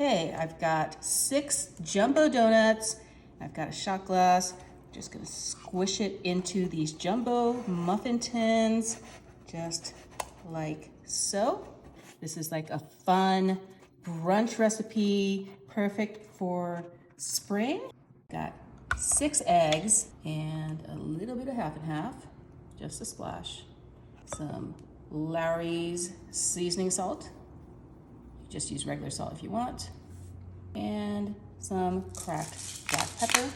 Okay, I've got 6 jumbo donuts. I've got a shot glass. Just gonna squish it into these jumbo muffin tins, just like so. This is like a fun brunch recipe, perfect for spring. Got 6 eggs and a little bit of half and half, just a splash. Some Lawry's seasoning salt. Just use regular salt if you want. And some cracked black pepper.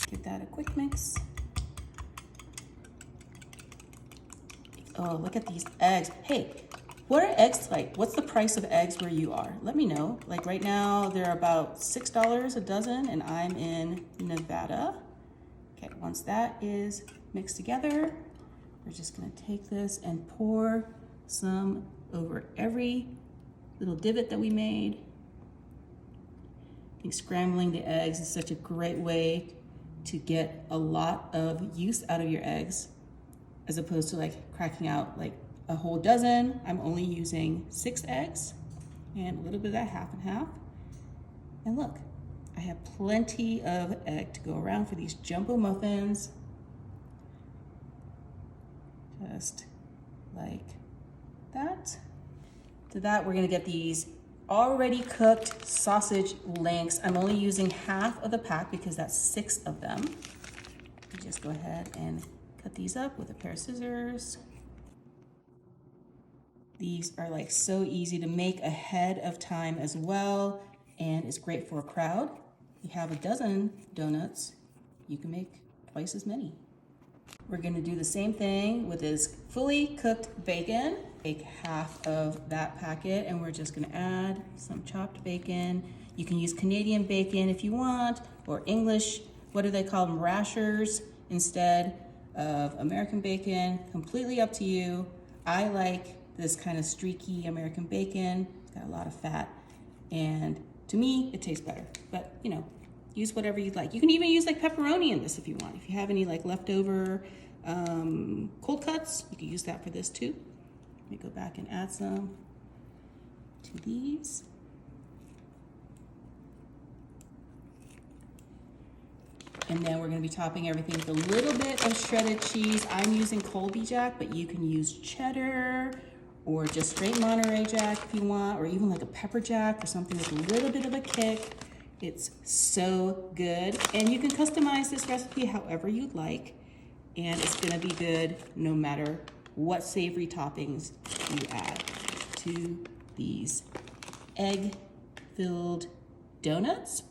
Give that a quick mix. Oh, look at these eggs. Hey, what are eggs like? What's the price of eggs where you are? Let me know. Like right now, they're about $6 a dozen, and I'm in Nevada. Okay, once that is mixed together, we're just gonna take this and pour some over every little divot that we made. I think scrambling the eggs is such a great way to get a lot of use out of your eggs, as opposed to like cracking out like a whole dozen. I'm only using 6 eggs and a little bit of that half and half. And look, I have plenty of egg to go around for these jumbo muffins. Just like that. To that, we're gonna get these already cooked sausage links. I'm only using half of the pack because that's 6 of them. You just go ahead and cut these up with a pair of scissors. These are like so easy to make ahead of time as well, and it's great for a crowd. You have a dozen donuts, you can make twice as many. We're gonna do the same thing with this fully cooked bacon. Take half of that packet and we're just gonna add some chopped bacon. You can use Canadian bacon if you want, or English, what do they call them, rashers, instead of American bacon. Completely up to you. I like this kind of streaky American bacon. It's got a lot of fat, and to me, it tastes better. But you know, use whatever you'd like. You can even use like pepperoni in this if you want. If you have any like leftover cold cuts, you can use that for this too. Let me go back and add some to these. And then we're gonna be topping everything with a little bit of shredded cheese. I'm using Colby Jack, but you can use cheddar or just straight Monterey Jack if you want, or even like a pepper jack or something with a little bit of a kick. It's so good. And you can customize this recipe however you'd like, and it's gonna be good no matter what savory toppings you add to these egg-filled donuts.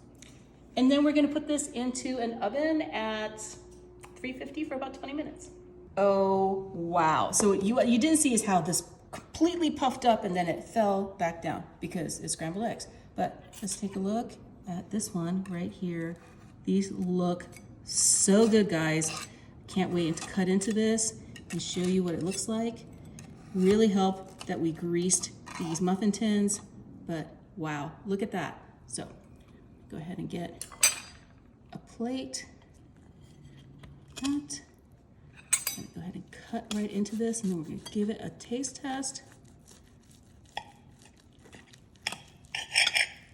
And then we're gonna put this into an oven at 350 for about 20 minutes. Oh, wow. So what you didn't see is how this completely puffed up and then it fell back down because it's scrambled eggs. But let's take a look at this one right here. These look so good, guys. Can't wait to cut into this and show you what it looks like. Really help that we greased these muffin tins, but wow, look at that. So go ahead and get a plate. That. I'm gonna go ahead and cut right into this, and then we're gonna give it a taste test.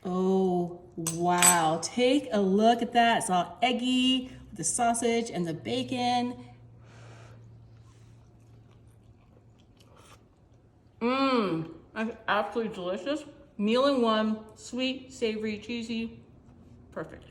Oh, wow, take a look at that. It's all eggy with the sausage and the bacon. That's absolutely delicious. Meal in one, sweet, savory, cheesy, perfect.